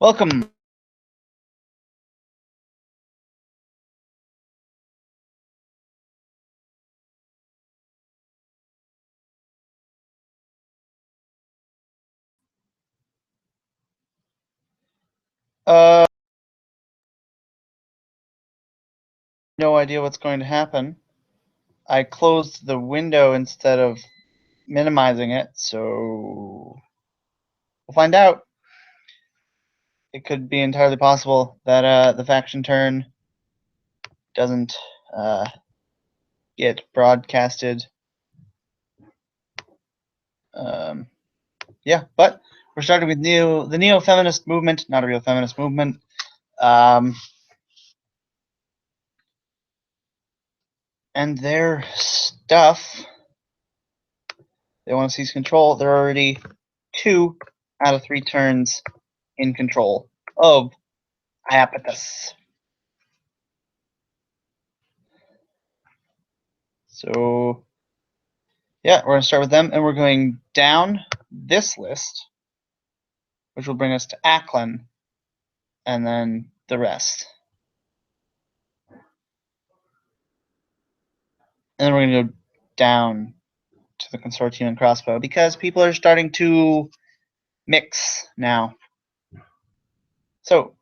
Welcome. No idea what's going to happen. I closed the window instead of minimizing it, so we'll find out. It could be entirely possible that the faction turn doesn't get broadcasted. Yeah, but we're starting with the neo-feminist movement, not a real feminist movement. And their stuff, they want to seize control. They're already 2 out of 3 turns in control of Iapetus. So, yeah, we're going to start with them, and we're going down this list, which will bring us to Ackland, and then the rest. And then we're going to go down to the Consortium and Crossbow, because people are starting to mix now. So,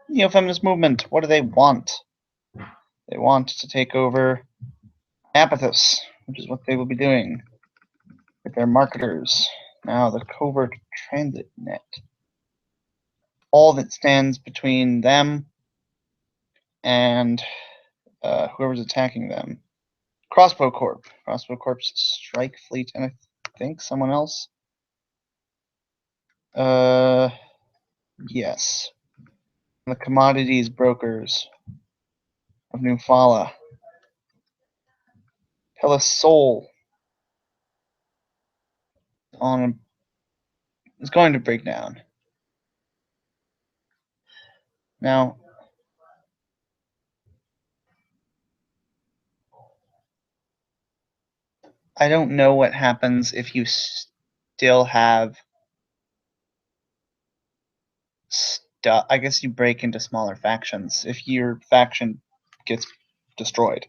neo-feminist movement, what do they want? They want to take over Iapetus, which is what they will be doing with their marketers. Now, the covert transit net. All that stands between them and whoever's attacking them. Crossbow Corp. Crossbow Corp's strike fleet, and I think someone else. Yes. The commodities brokers of New Fala. Hellas Soul is going to break down. Now, I don't know what happens if you still have stuff. I guess you break into smaller factions if your faction gets destroyed.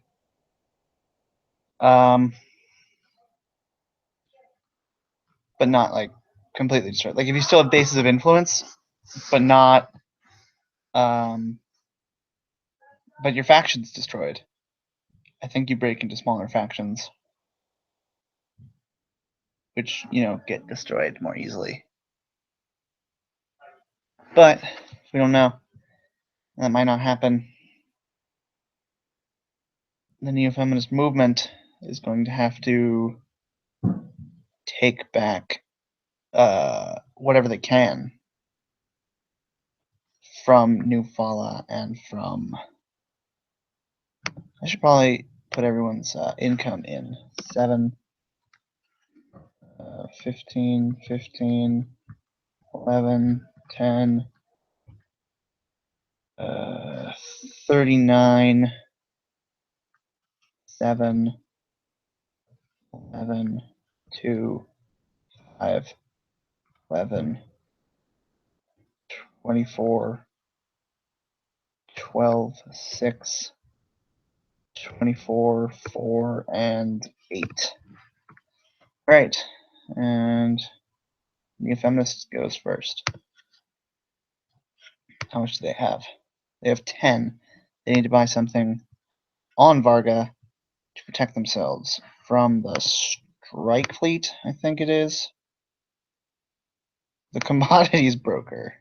But not like completely destroyed. Like if you still have bases of influence, but not but your faction's destroyed, I think you break into smaller factions, which, get destroyed more easily. But we don't know. That might not happen. The neo-feminist movement is going to have to take back whatever they can from New Fala and from... I should probably put everyone's income in. 7, 15, 15, 11, 10, 39, 7, 11, 2, 5, 11, 24, 12, 6, 24, 4, and 8. Right, and the feminist goes first. How much do they have? They have 10. They need to buy something on Varga to protect themselves from the strike fleet, I think it is. The commodities broker.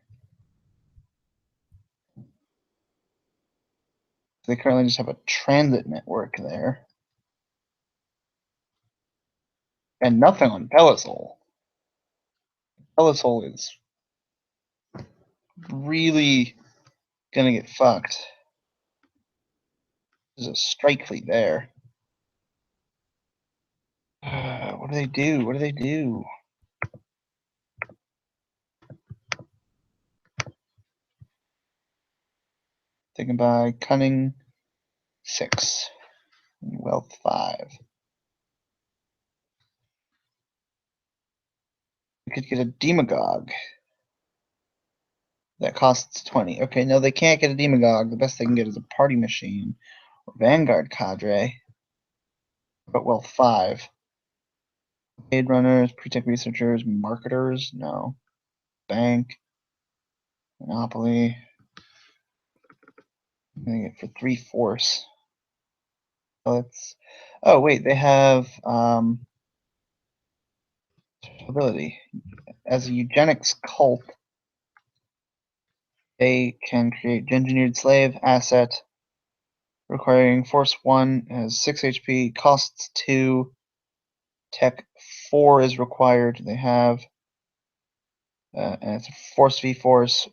They currently just have a transit network there. And nothing on Pelisol. Pelisol is really gonna get fucked. There's a strike fleet there. What do they do? What do they do? They can buy Cunning 6, Wealth 5. We could get a Demagogue. That costs 20. Okay, no, they can't get a Demagogue. The best they can get is a Party Machine or Vanguard Cadre. But well, 5. Paid runners, pre-tech researchers, marketers, no. Bank, Monopoly. I'm gonna get for 3 force. Let's. Oh wait, they have ability as a eugenics cult. They can create engineered slave asset, requiring force 1, has 6 HP, costs 2, tech 4 is required. They have and it's a force v force,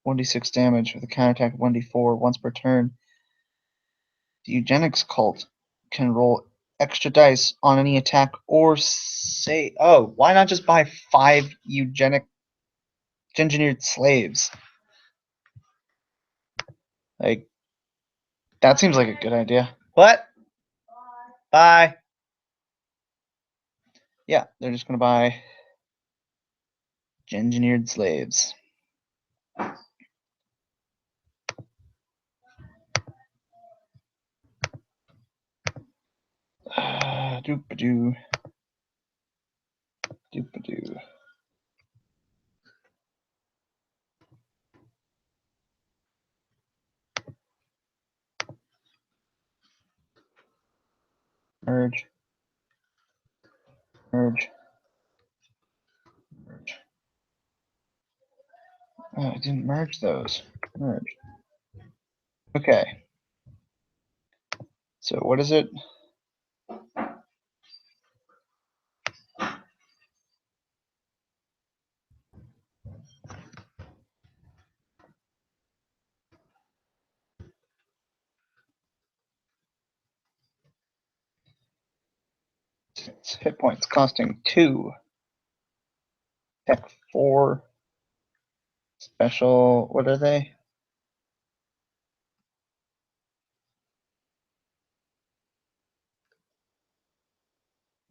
1d6 damage with a counterattack of 1d4 once per turn. The eugenics cult can roll extra dice on any attack or say, oh, why not just buy 5 eugenic engineered slaves? Like, that seems like a good idea. What? Bye. Yeah, they're just gonna buy engineered slaves. Doop-a-doo. Doop-a-doo. Merge. Merge. Merge. Oh, I didn't merge those. Merge. Okay. So what is it? It's hit points costing 2. Tech 4. Special. What are they?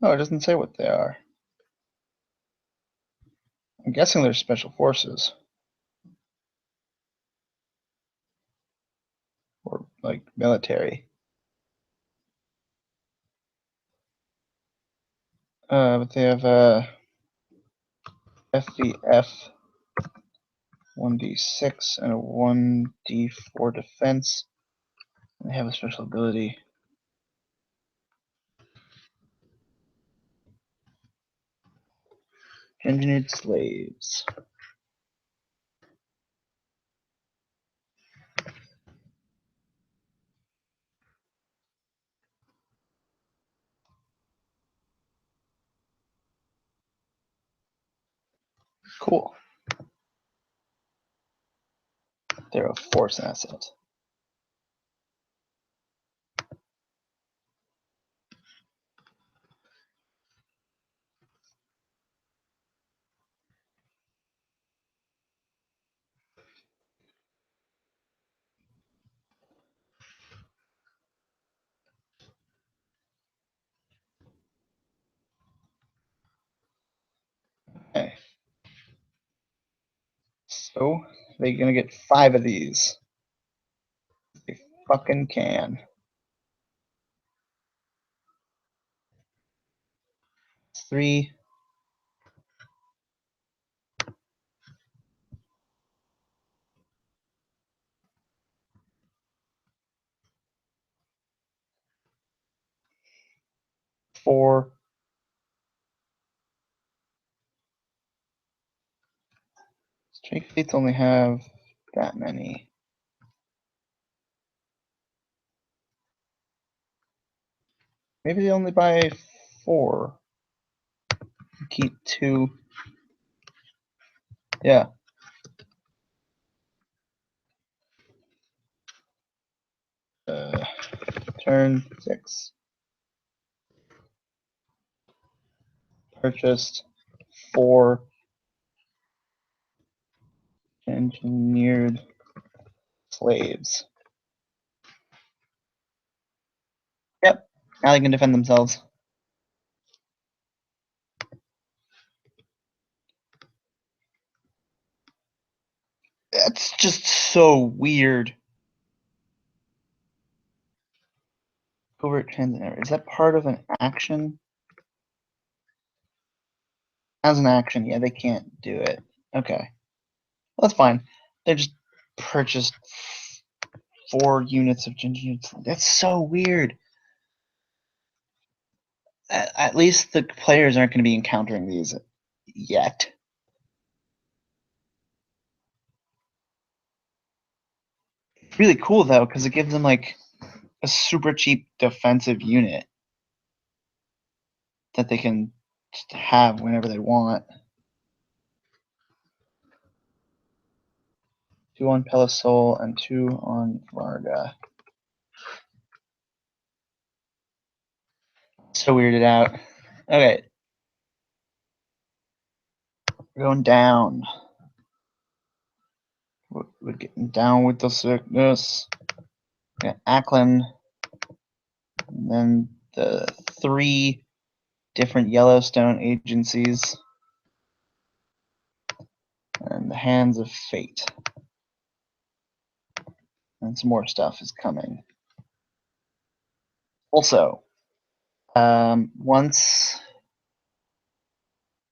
Oh, it doesn't say what they are. I'm guessing they're special forces. Or like military. But they have FVF 1d6 and a 1d4 defense. And they have a special ability. Engineered slaves. Cool. They're a force asset. Okay. So they're gonna get 5 of these. They fucking can. 3. 4. Straight fleets only have that many. Maybe they only buy 4. Keep 2. Yeah. Turn 6. Purchased 4 engineered slaves. Yep. Now they can defend themselves. That's just so weird. Covert transit. Is that part of an action? As an action, yeah, they can't do it. Okay. Well, that's fine. They just purchased 4 units of ginger. That's so weird. At least the players aren't going to be encountering these yet. Really cool though, because it gives them like a super cheap defensive unit that they can just have whenever they want. 2 on Pelisol and 2 on Varga. So weirded out. Okay. We're going down. We're getting down with the sickness. Yeah, Ackland. And then the 3 different Yellowstone agencies. And the Hands of Fate. And some more stuff is coming. Also, once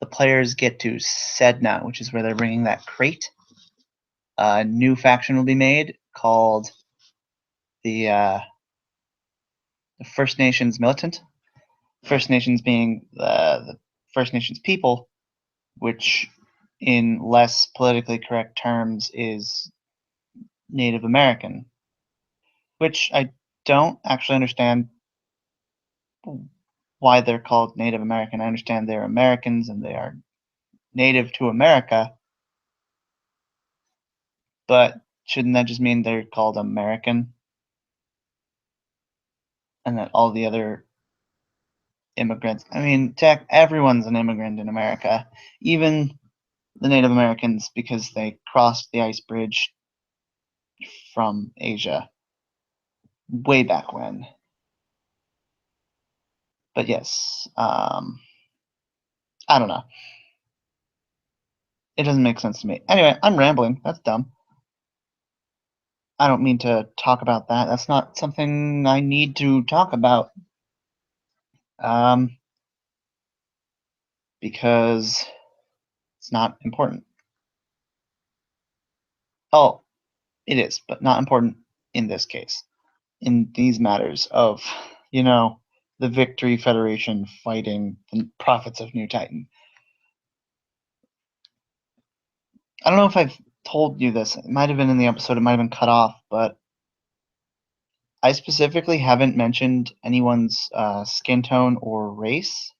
the players get to Sedna, which is where they're bringing that crate, a new faction will be made called the First Nations Militant. First Nations being the First Nations people, which in less politically correct terms is Native American, which I don't actually understand why they're called Native American. I understand they're Americans and they are native to America, but shouldn't that just mean they're called American? And that all the other immigrants, I mean, everyone's an immigrant in America, even the Native Americans, because they crossed the ice bridge from Asia way back when. But yes, I don't know. It doesn't make sense to me. Anyway, I'm rambling. That's dumb. I don't mean to talk about that. That's not something I need to talk about. Because it's not important. Oh, it is, but not important in this case. In these matters of, the Victory Federation fighting the Prophets of New Titan. I don't know if I've told you this. It might have been in the episode. It might have been cut off, but I specifically haven't mentioned anyone's skin tone or race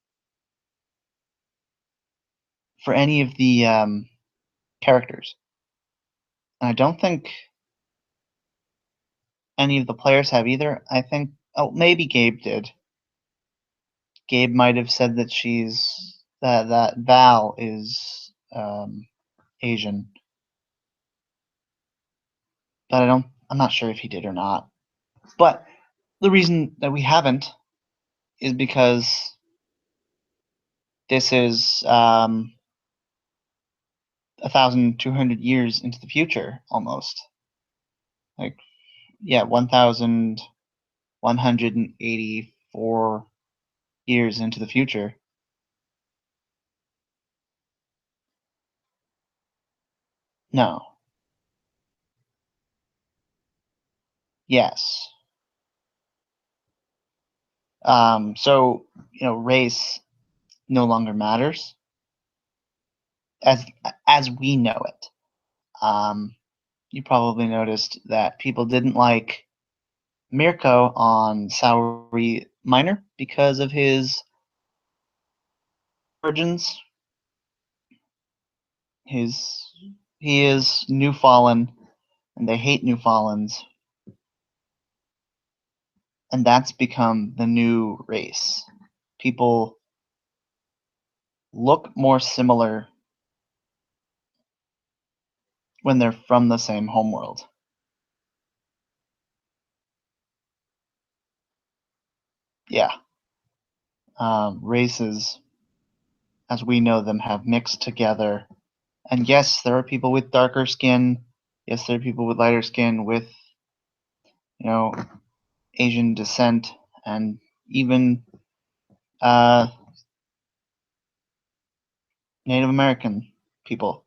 for any of the characters. And I don't think any of the players have either. I think, maybe Gabe did. Gabe might have said that that Val is Asian, but I'm not sure if he did or not. But the reason that we haven't is because this is 1,200 years into the future, almost. Like, yeah, 1,184 years into the future. No. Yes. So, race no longer matters as we know it. You probably noticed that people didn't like Mirko on Saori Minor because of his origins. He is New Fallen, and they hate New Fallens, and that's become the new race. People look more similar when they're from the same homeworld. Yeah. Races, as we know them, have mixed together. And yes, there are people with darker skin Yes, there are people with lighter skin, with, you know, Asian descent, and even Native American people.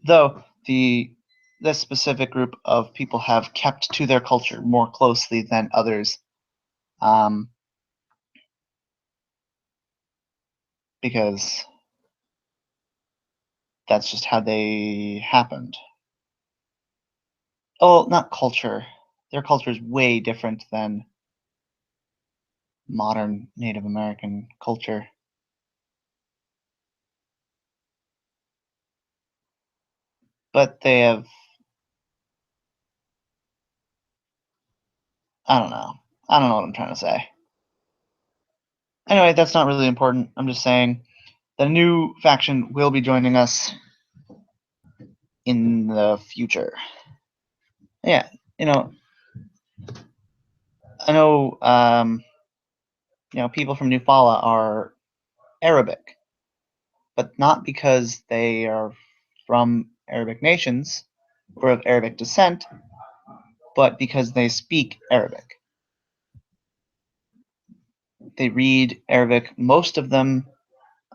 Though this specific group of people have kept to their culture more closely than others, because that's just how they happened. Oh, not culture. Their culture is way different than modern Native American culture. But they have, I don't know. I don't know what I'm trying to say. Anyway, that's not really important. I'm just saying the new faction will be joining us in the future. Yeah, I know, people from New Fala are Arabic, but not because they are from Arabic nations or of Arabic descent, but because they speak Arabic. They read Arabic. Most of them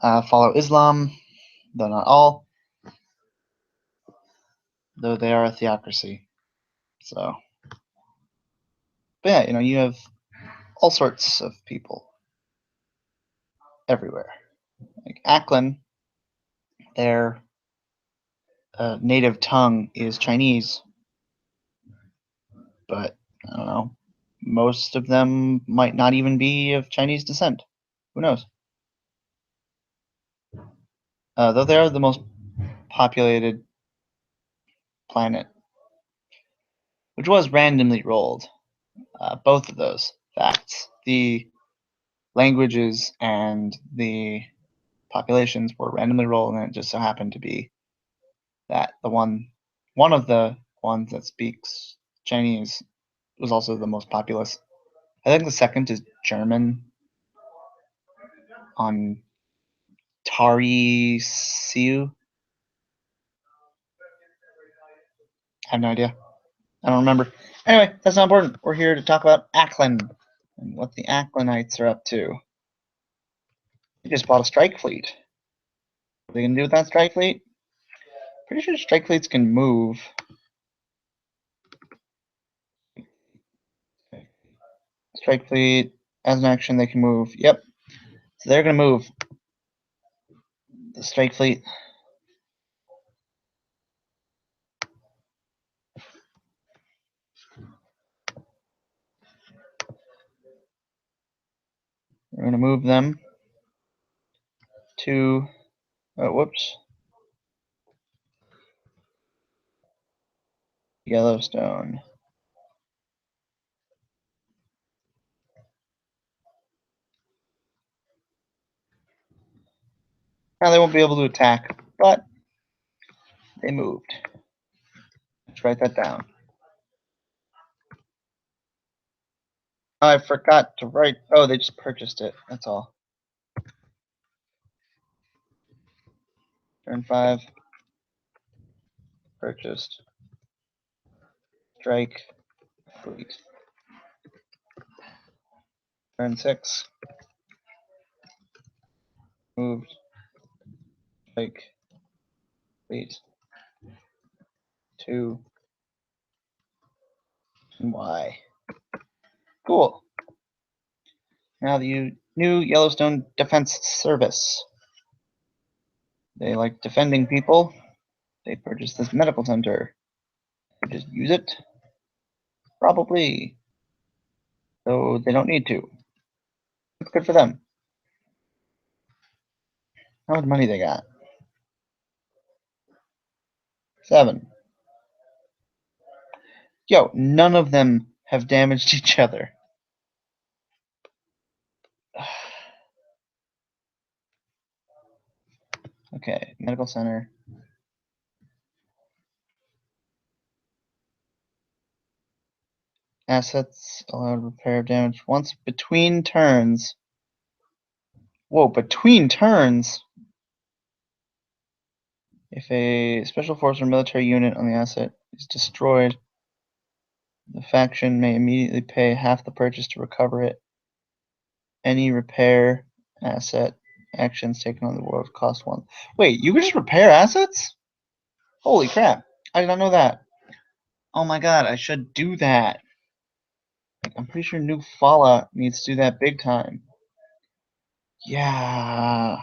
follow Islam, though not all, though they are a theocracy. So, but yeah, you have all sorts of people everywhere. Like Aklan, their native tongue is Chinese, but I don't know. Most of them might not even be of Chinese descent. Who knows? Though they are the most populated planet, which was randomly rolled. Both of those facts, the languages and the populations, were randomly rolled, and it just so happened to be that one of the ones that speaks Chinese was also the most populous. I think the second is German on Tari Siu. I have no idea. I don't remember. Anyway, that's not important. We're here to talk about Aklan and what the Aklanites are up to. They just bought a strike fleet. What are they gonna do with that strike fleet? Pretty sure strike fleets can move. Strike fleet, as an action, they can move. Yep. So they're gonna move the strike fleet. We're gonna move them to. Oh, whoops. Yellowstone. Now they won't be able to attack, but they moved. Let's write that down. I forgot to write. Oh, they just purchased it. That's all. Turn 5. Purchased. Strike fleet. Turn 6. Moved. Strike fleet. 2. And Y. Cool. Now the new Yellowstone Defense Service. They like defending people. They purchased this medical center. They just use it? Probably. Though they don't need to. It's good for them. How much money they got? 7. Yo, none of them have damaged each other. Okay, medical center. Assets allowed repair damage once between turns. Whoa, between turns? If a special force or military unit on the asset is destroyed, the faction may immediately pay half the purchase to recover it. Any repair asset actions taken on the world cost 1. Wait, you can just repair assets? Holy crap. I did not know that. Oh my god, I should do that. Like, I'm pretty sure New Fallout needs to do that big time. Yeah.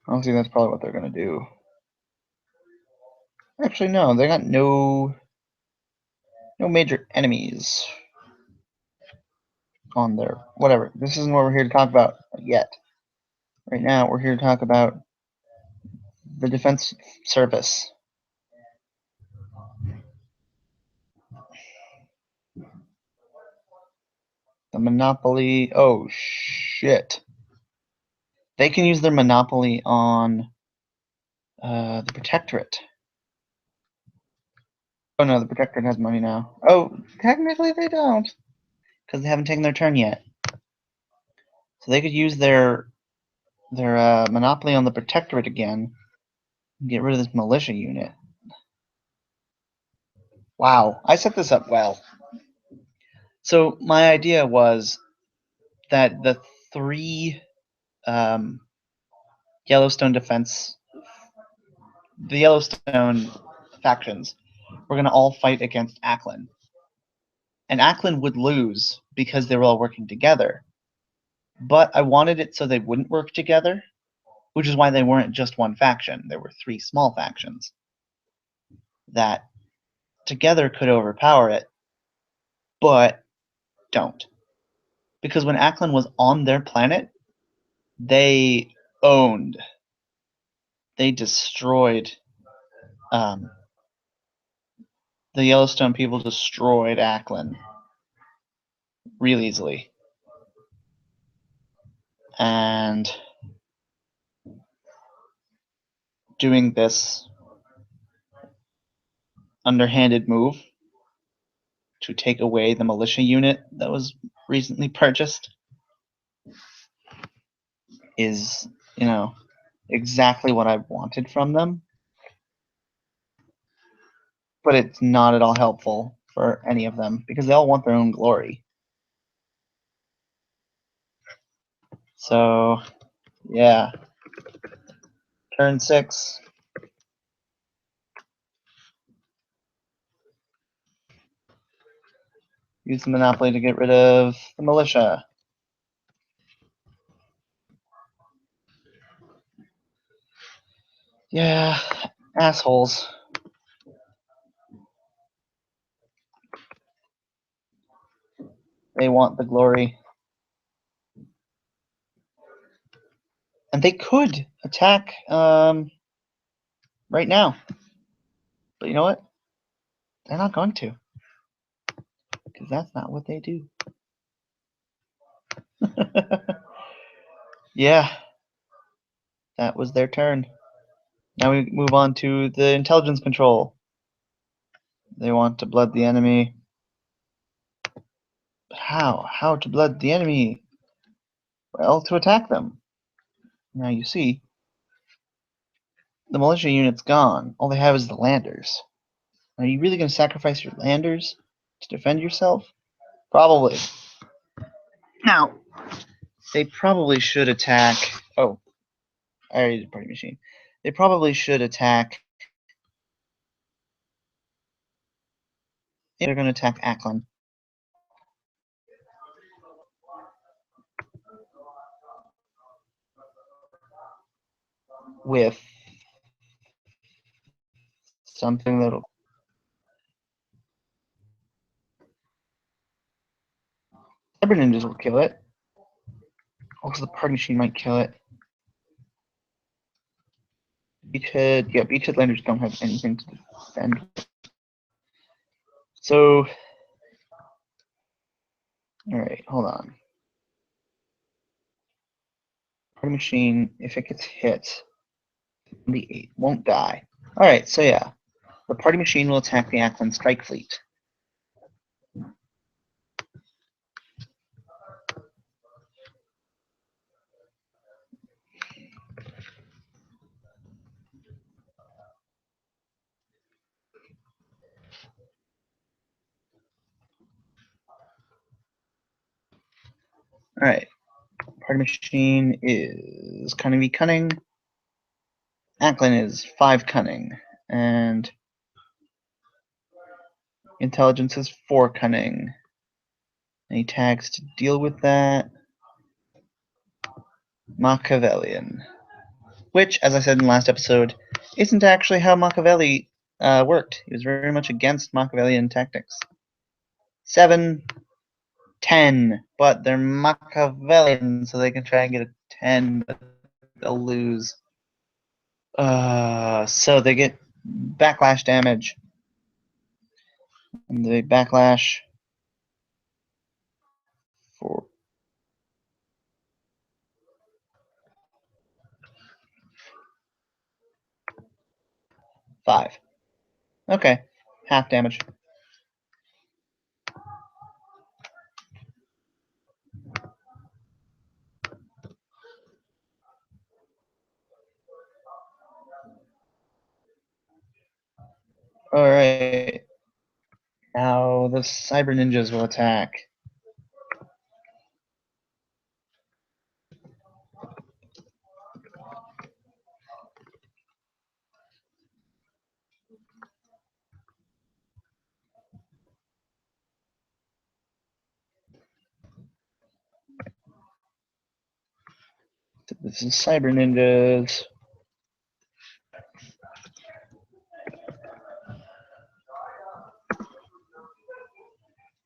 Honestly, that's probably what they're gonna do. Actually, no, they got no major enemies on there. Whatever. This isn't what we're here to talk about yet. Right now, we're here to talk about the Defense Service. The monopoly. Oh shit. They can use their monopoly on the Protectorate. Oh no, the Protectorate has money now. Oh, technically they don't, because they haven't taken their turn yet. So they could use their monopoly on the Protectorate again and get rid of this militia unit. Wow, I set this up well. So my idea was that the 3 Yellowstone factions were going to all fight against Ackland. And Ackland would lose because they were all working together. But I wanted it so they wouldn't work together, which is why they weren't just one faction. There were 3 small factions that together could overpower it, but don't. Because when Ackland was on their planet, they destroyed, the Yellowstone people destroyed Ackland real easily. And doing this underhanded move to take away the militia unit that was recently purchased is, exactly what I wanted from them. But it's not at all helpful for any of them because they all want their own glory. So, yeah. Turn 6. Use the monopoly to get rid of the militia. Yeah, assholes. They want the glory. And they could attack right now. But you know what? They're not going to. Because that's not what they do. Yeah. That was their turn. Now we move on to the intelligence control. They want to blood the enemy. How? How to blood the enemy? Well, to attack them. Now you see, the militia unit's gone. All they have is the landers. Are you really going to sacrifice your landers to defend yourself? Probably. Now, they probably should attack... Oh, I already did party machine. They probably should attack... They're going to attack Ackland. With something that'll... Cyber Ninjas will kill it. Also, the party machine might kill it. Beachhead landers don't have anything to defend. So, alright, hold on. Party machine, if it gets hit, the 8 won't die. Alright, so yeah. The party machine will attack the Ackland strike fleet. Alright. Party Machine is Cunning v Cunning. Acklin is 5 Cunning. And Intelligence is 4 Cunning. Any tags to deal with that? Machiavellian. Which, as I said in the last episode, isn't actually how Machiavelli worked. He was very much against Machiavellian tactics. 7, 10, but they're Machiavellian, so they can try and get a 10, but they'll lose. So they get backlash damage. And the backlash for 5. Okay, half damage. Alright. Now the Cyber Ninjas will attack. This is Cyber Ninjas.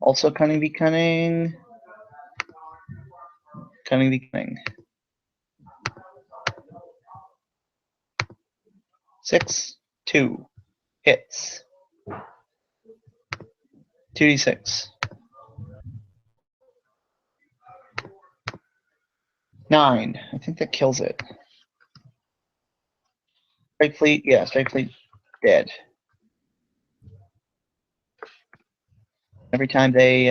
Also Cunning v Cunning. Cunning v Cunning. 6, 2. Hits. 2d6. 9. I think that kills it. Strike Fleet, yeah, Strike Fleet dead. Every time they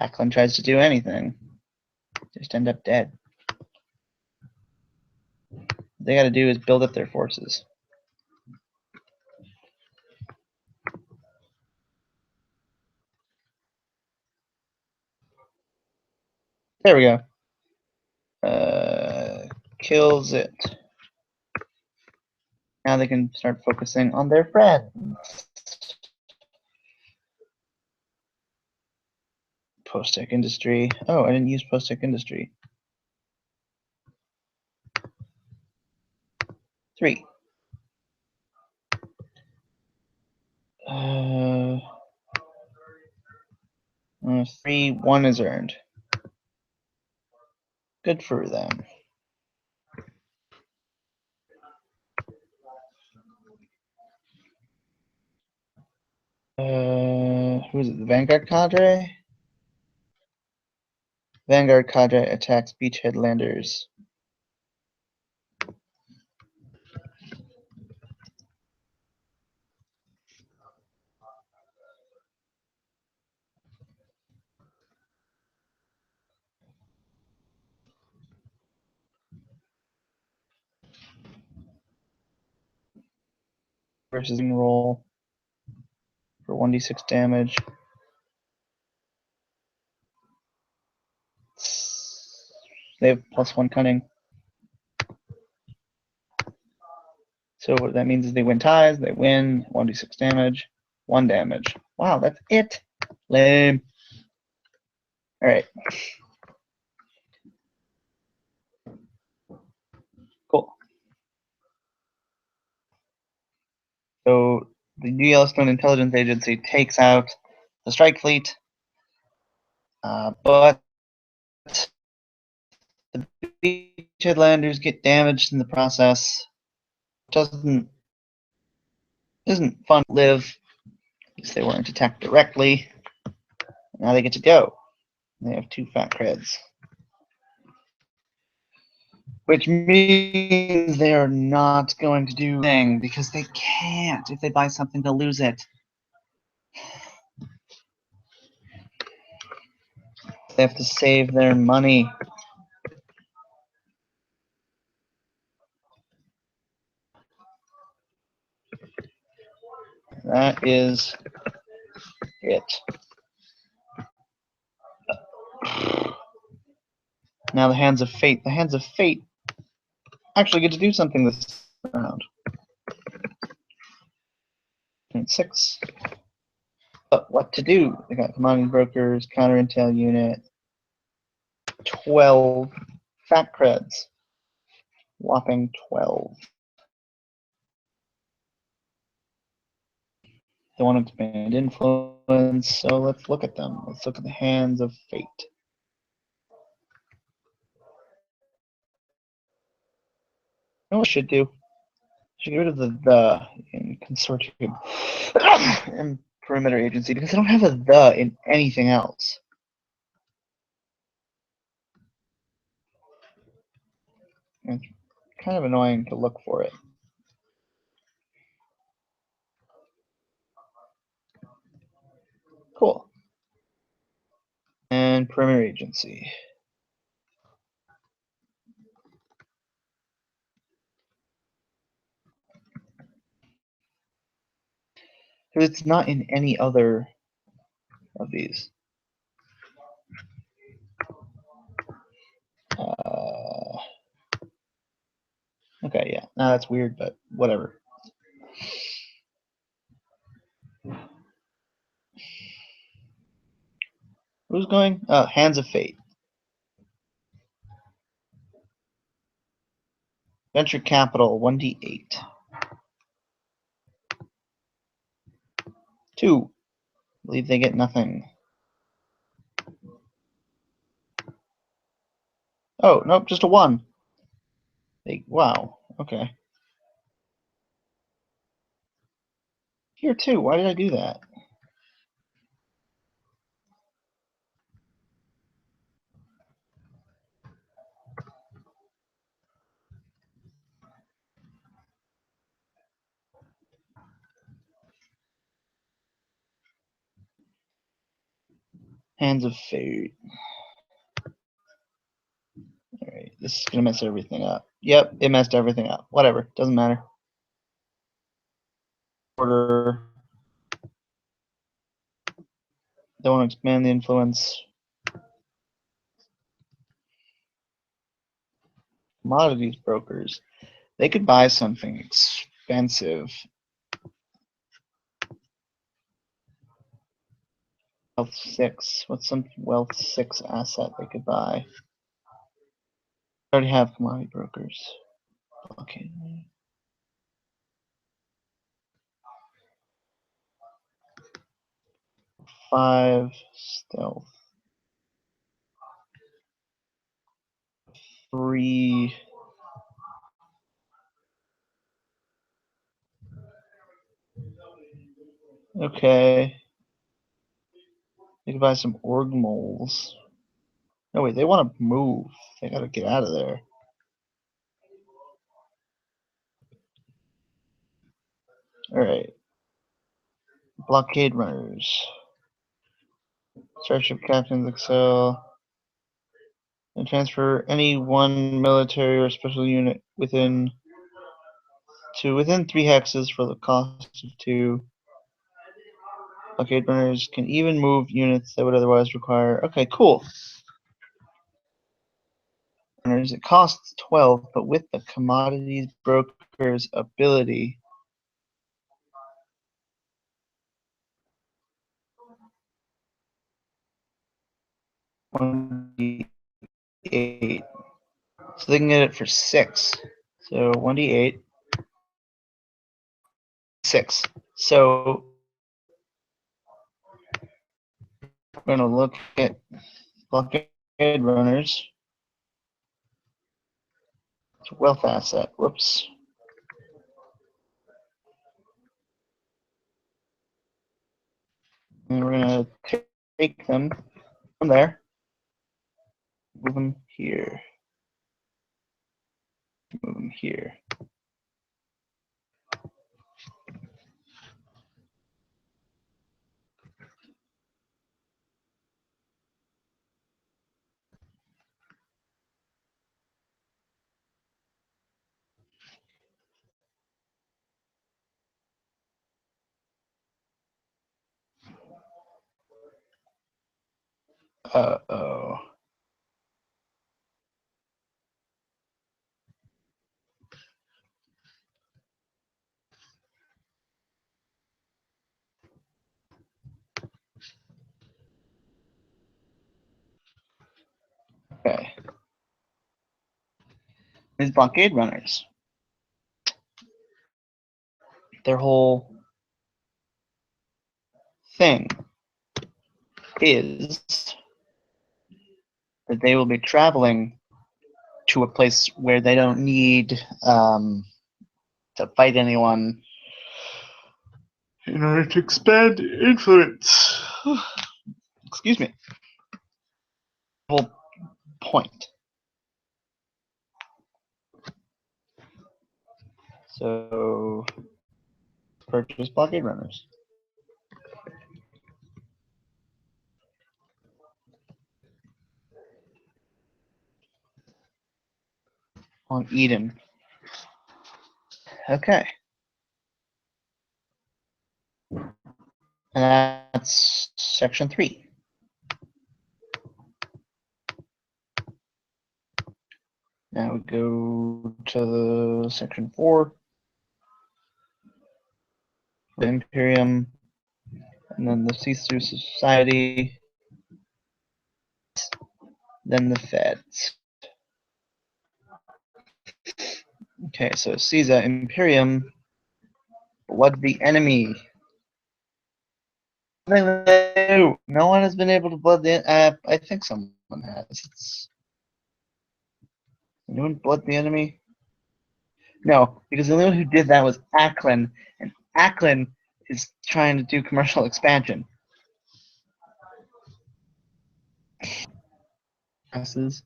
Acklin tries to do anything, just end up dead. What they gotta do is build up their forces. There we go. Kills it. Now they can start focusing on their friends. Post-tech industry. Oh, I didn't use post-tech industry. 3. 3, 1 is earned. Good for them. Who is it? The Vanguard Cadre? Vanguard Cadre attacks Beachhead Landers. Versus roll for 1d6 damage. They have +1 Cunning. So what that means is they win ties, they win 1d6 damage, 1 damage. Wow, that's it. Lame. Alright. Cool. So the New Yellowstone Intelligence Agency takes out the Strike Fleet, but the Beachhead Landers get damaged in the process. Isn't fun to live because they weren't attacked directly. Now they get to go. They have 2 fat creds. Which means they are not going to do anything because they can't. If they buy something, they'll lose it. They have to save their money. That is it. Now the Hands of Fate. The Hands of Fate actually get to do something this round. 6. But what to do? They got commodity brokers, counter intel unit, 12 fat creds. Whopping 12. They want to expand influence, so let's look at them. Let's look at the Hands of Fate. You know what I should do? I should get rid of the in consortium and perimeter agency because I don't have a the in anything else. It's kind of annoying to look for it. Cool. And perimeter agency. Because it's not in any other of these. Okay, yeah. No, that's weird, but whatever. Who's going? Hands of Fate. Venture capital, 1d8. 2. I believe they get nothing. Oh, nope, just a 1. Wow, okay. Here too, why did I do that? Hands of Fate. Alright, this is gonna mess everything up. Yep, it messed everything up. Whatever, doesn't matter. Order. They want to expand the influence. Commodities brokers. They could buy something expensive. Wealth 6. What's some Wealth 6 asset they could buy? I already have commodity brokers. Okay. 5 stealth. 3. Okay. They could buy some org moles. No, wait, they want to move. They gotta get out of there. Alright. Blockade runners. Starship captains excel. And transfer any one military or special unit within 3 hexes for the cost of 2. Blockade runners can even move units that would otherwise require. Okay, cool. Runners, it costs 12, but with the commodities broker's ability. $1d8. So they can get it for 6. So 1d8. 6. So we're going to look at blockade runners. It's a wealth asset. Whoops. And we're going to take them from there. Move them here. Move them here. Uh-oh. Okay. These blockade runners, their whole thing is that they will be traveling to a place where they don't need to fight anyone in order to expand influence. Excuse me. Whole point. So purchase blockade runners. On Eden. Okay. And that's section 3. Now we go to section 4. The Imperium, and then the See-Through Society, then the Feds. Okay, so Caesar, Imperium, blood the enemy. No one has been able to blood the. I think someone has. It's anyone blood the enemy? No, because the only one who did that was Ackland, and Ackland is trying to do commercial expansion. Passes.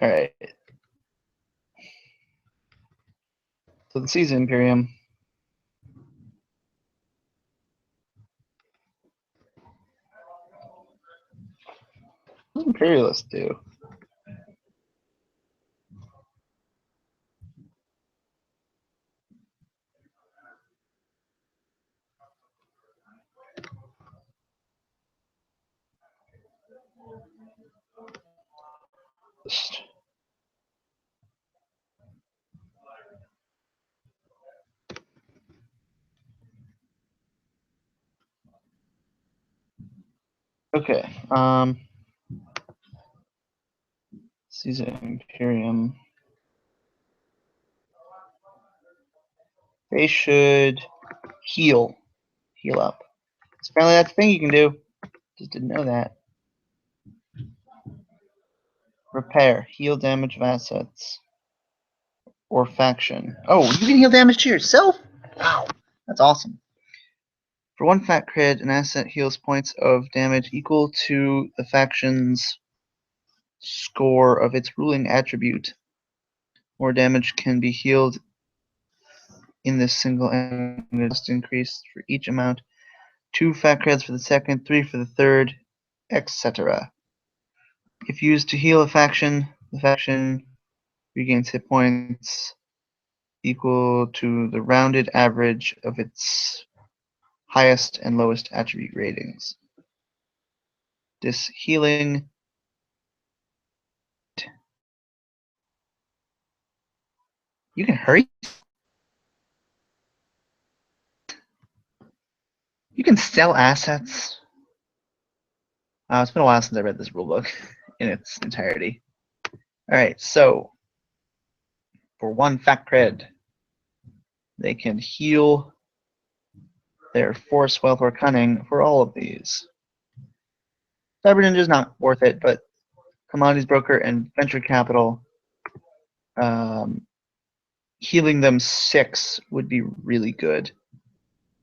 All right. So the Caesar Imperium. What does Imperialists do? Okay. Caesar Imperium. They should heal up. So apparently that's a thing you can do. Just didn't know that. Repair, heal damage of assets or faction. Oh, you can heal damage to yourself? Wow, that's awesome. For 1 fat cred, an asset heals points of damage equal to the faction's score of its ruling attribute. More damage can be healed in this single and just increased for each amount. 2 fat creds for the second, 3 for the third, etc. If used to heal a faction, the faction regains hit points equal to the rounded average of its highest and lowest attribute ratings. This healing you can hurry. You can sell assets. It's been a while since I read this rulebook in its entirety. All right, so for 1 fat cred, they can heal their force, wealth, or cunning for all of these. Cyber Ninja is not worth it, but commodities broker and venture capital, healing them 6 would be really good.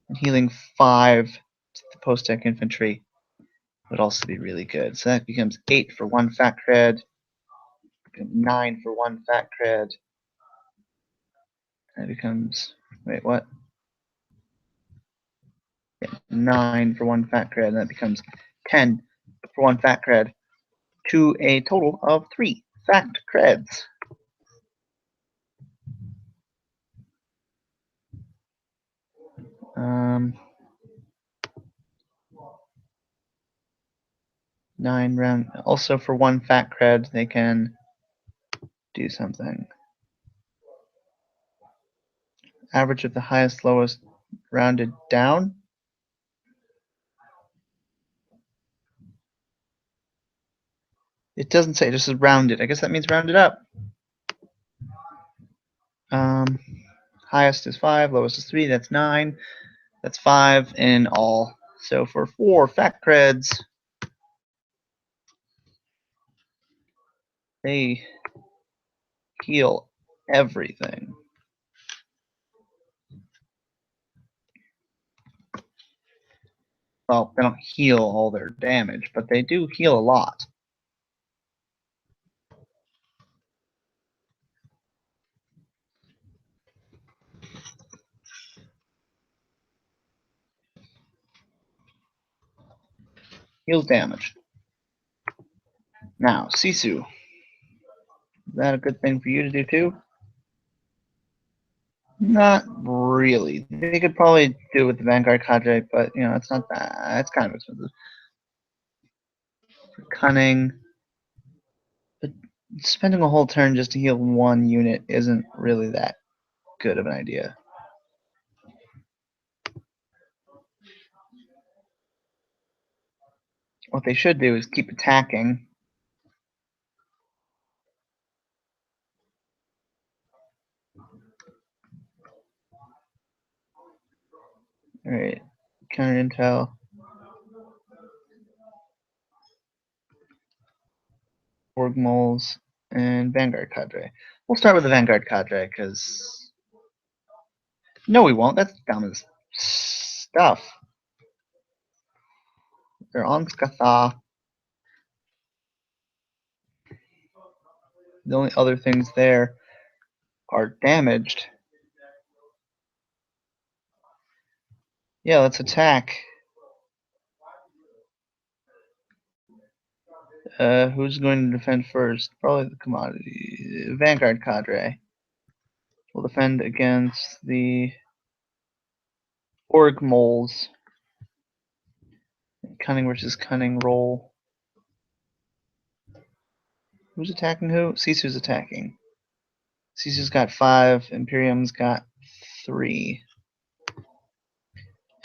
And healing 5 to the post-tech infantry would also be really good. So that becomes 8 for 1 fat cred, 9 for 1 fat cred. That becomes, wait, what? Yeah, 9 for 1 fat cred, and that becomes 10 for 1 fat cred, to a total of 3 fat creds. Um, 9 round. Also for 1 fat cred, they can do something. Average of the highest, lowest, rounded down. It doesn't say, it just says rounded. I guess that means rounded up. Highest is 5, lowest is 3, that's 9. That's 5 in all. So for 4 fat creds, they heal everything. Well, they don't heal all their damage, but they do heal a lot. Heals damage. Now, Sisu. Is that a good thing for you to do too? Not really. They could probably do it with the Vanguard Cadre, but you know, it's not that. It's kind of expensive. Cunning. But spending a whole turn just to heal one unit isn't really that good of an idea. What they should do is keep attacking. Alright, counter intel. Org moles and Vanguard Cadre. We'll start with the Vanguard Cadre because no, we won't. That's dumb as stuff. They're on Skatha. The only other things there are damaged. Yeah, let's attack. Who's going to defend first? Probably the commodity. Vanguard Cadre will defend against the Org moles. Cunning versus cunning roll. Who's attacking who? Sisu's attacking. Sisu's got 5. Imperium's got 3.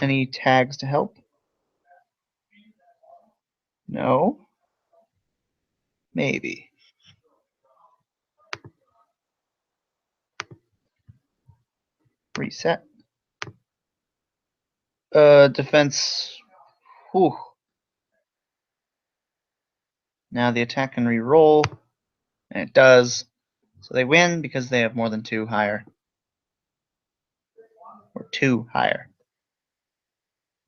Any tags to help? No. Maybe. Reset. Defense. Whew. Now the attack can re-roll. And it does. So they win because they have more than 2 higher. Or 2 higher.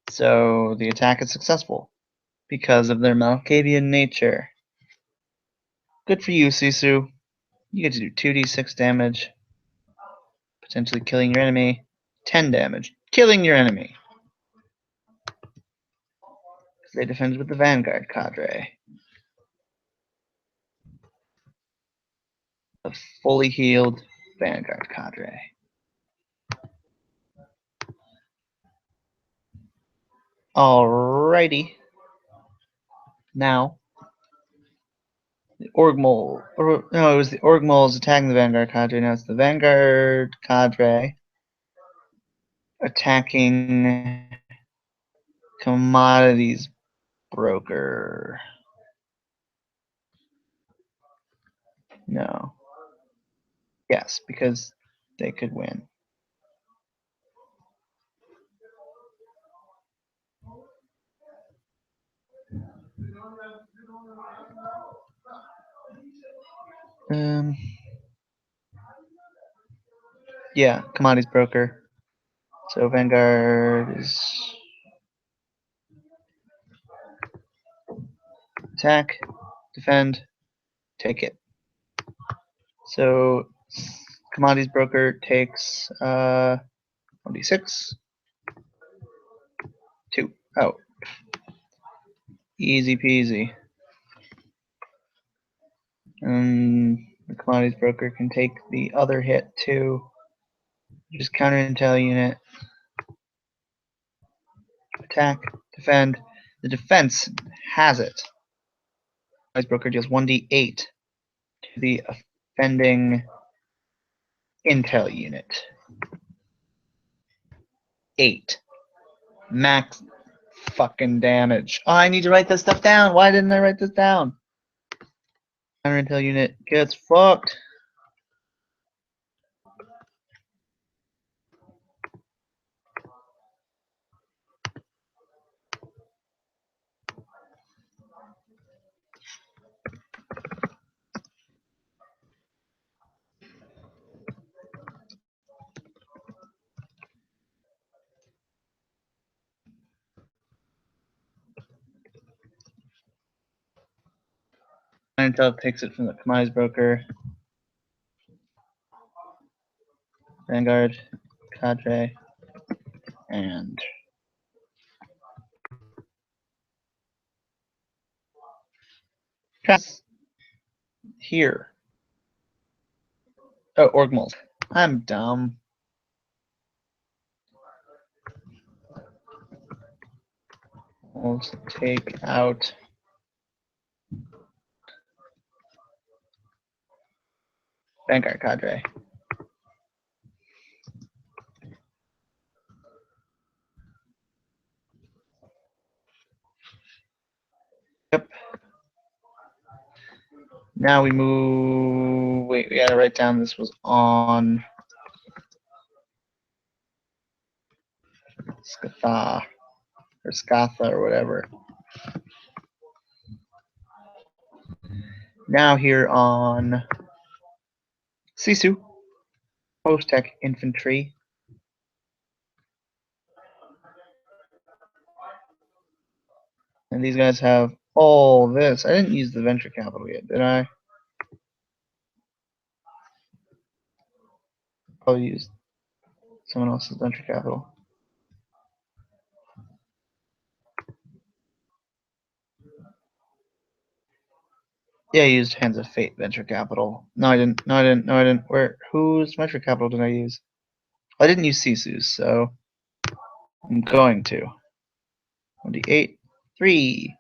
So the attack is successful because of their Malkavian nature. Good for you, Sisu. You get to do 2d6 damage, potentially killing your enemy. 10 damage, killing your enemy. They defend with the Vanguard Cadre. A fully healed Vanguard Cadre. Alrighty. Now, the Org Mole. No, it was the Org Moles attacking the Vanguard Cadre. Now it's the Vanguard Cadre attacking Commodities Broker. No. Yes, because they could win. Yeah, Commodities Broker. So Vanguard is attack, defend, take it. So Commodities Broker takes 1d6. 2. Oh. Easy peasy. And the Commodities Broker can take the other hit too. Just counter intel unit. Attack, defend. The defense has it. Commodities Broker deals 1d8 to the offending intel unit. 8. Max fucking damage. Oh, I need to write this stuff down. Why didn't I write this down? Counter intel unit gets fucked. Intel takes it from the Kamai's broker. Vanguard, Cadre, and here. Oh, org mold. I'm dumb. Let's take out Vanguard Cadre. Yep. Now we move. Wait, we gotta write down this was on Skatha or Skatha or whatever. Now here on Sisu, post-tech infantry. And these guys have all this. I didn't use the venture capital yet, did I? Probably used someone else's venture capital. Yeah, I used Hands of Fate venture capital. No, I didn't. No, I didn't. No, I didn't. Whose venture capital did I use? I didn't use Sisu's, so I'm going to. 28, 3.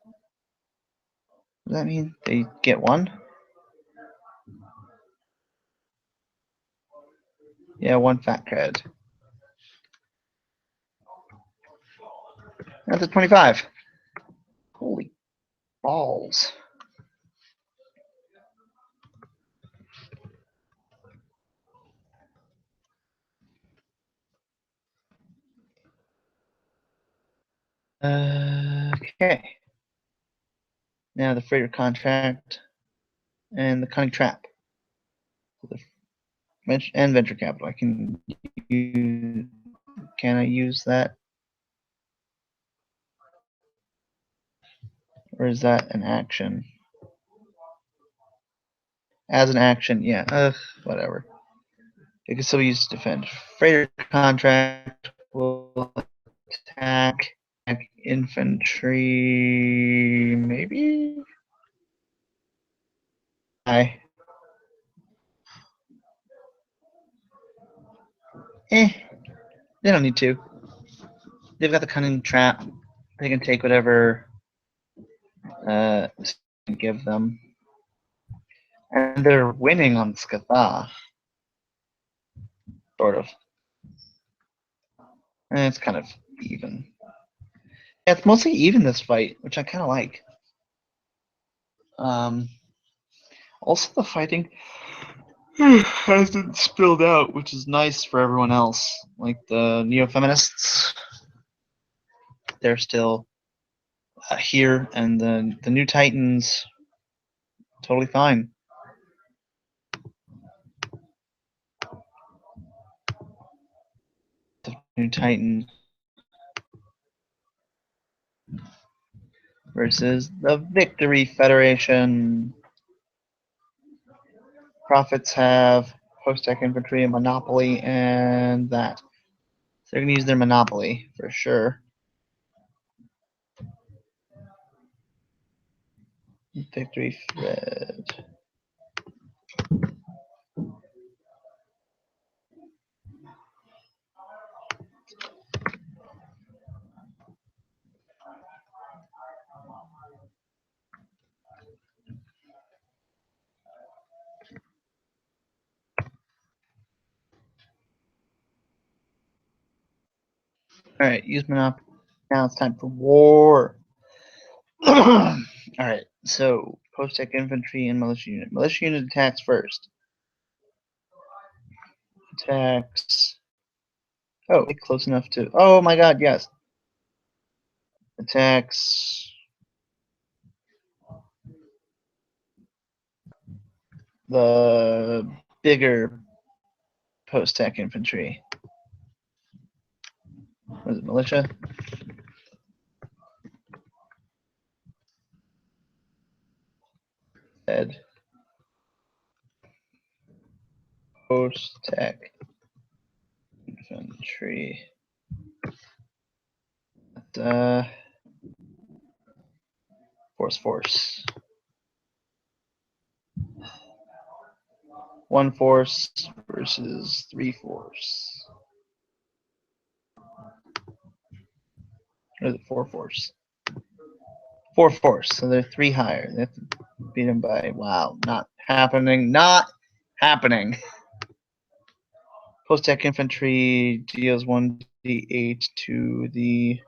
Does that mean they get one? Yeah, one fat cred. That's a 25. Holy balls. Okay. Now the freighter contract and the cunning trap. And venture capital. I can use. Can I use that? Or is that an action? As an action, yeah. Whatever. It can still be used to defend. Freighter contract will attack infantry, maybe? They don't need to. They've got the cunning trap. They can take whatever give them. And they're winning on Skatha. Sort of. And it's kind of even. Yeah, it's mostly even this fight, which I kind of like. Also, the fighting hasn't spilled out, which is nice for everyone else. Like the neo-feminists, they're still here, and the new Titans, totally fine. The new Titan versus the Victory Federation. Profits have post-tech infantry and monopoly and that. So they're going to use their monopoly for sure. Victory Fred. Alright, use monopoly. Now it's time for war. Alright, so post-tech infantry and militia unit. Militia unit attacks first. Attacks. Oh, close enough to. Oh my god, yes. Attacks. The bigger post-tech infantry. Was it militia? Ed. Post-tech infantry. Force. One force versus 3 force. Or is it 4 force? 4 force. So they're 3 higher. They have to beat them by. Wow, not happening. Not happening. Post-tech infantry deals 1d8 to the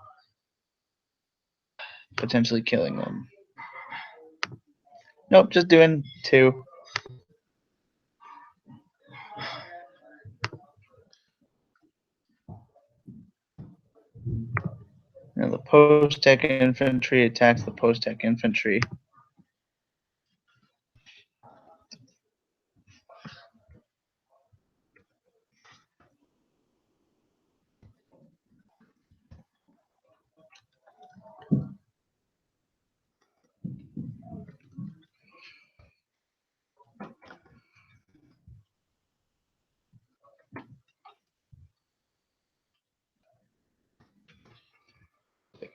potentially killing them. Nope, just doing 2. Now the post-tech infantry attacks the post-tech infantry.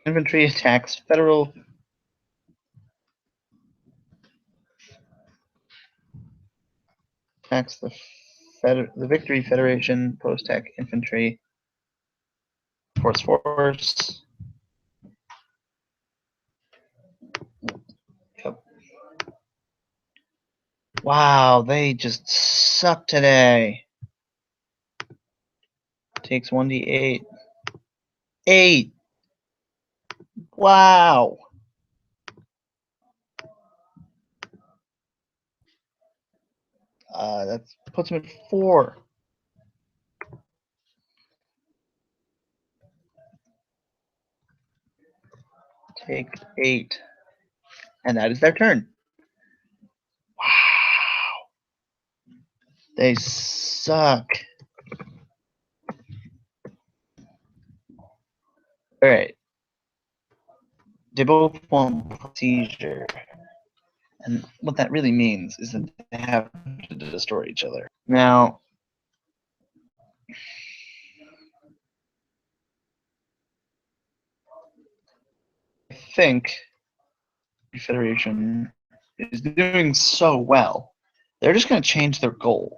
Infantry attacks federal. Attacks the Victory Federation post-tech infantry. Force. Yep. Wow, they just suck today. Takes 1d8. 8. Wow. That puts him at 4. Take 8. And that is their turn. Wow. They suck. Alright. They both want seizure. And what that really means is that they have to destroy each other. Now, I think the Federation is doing so well, they're just going to change their goal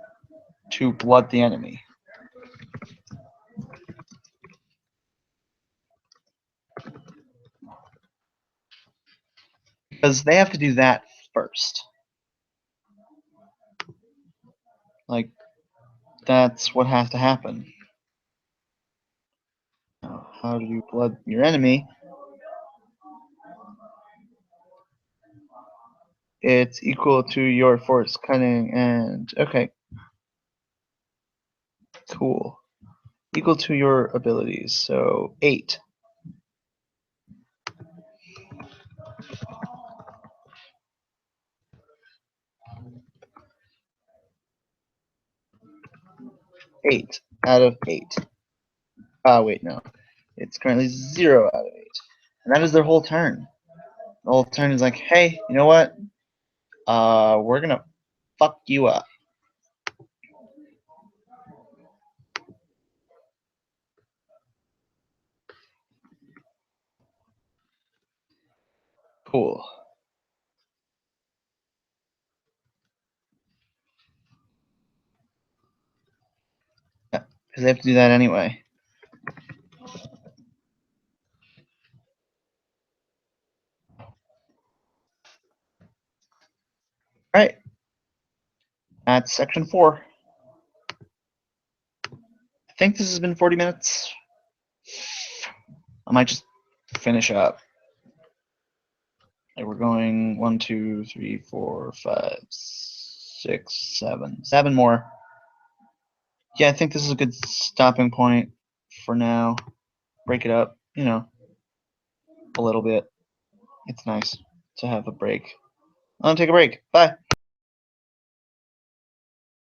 to blood the enemy. Because they have to do that first. Like, that's what has to happen. Now, how do you blood your enemy? It's equal to your force cunning and okay. Cool. Equal to your abilities. So 8. Eight out of 8. Wait, no. It's currently 0 out of 8. And that is their whole turn. The whole turn is like, hey, you know what? We're gonna fuck you up. Cool. Yeah, because they have to do that anyway. Alright. That's section 4. I think this has been 40 minutes. I might just finish up. Like we're going 1, 2, 3, 4, 5, 6, 7. 7 more. Yeah, I think this is a good stopping point for now. Break it up, you know, a little bit. It's nice to have a break. I'm gonna take a break. Bye.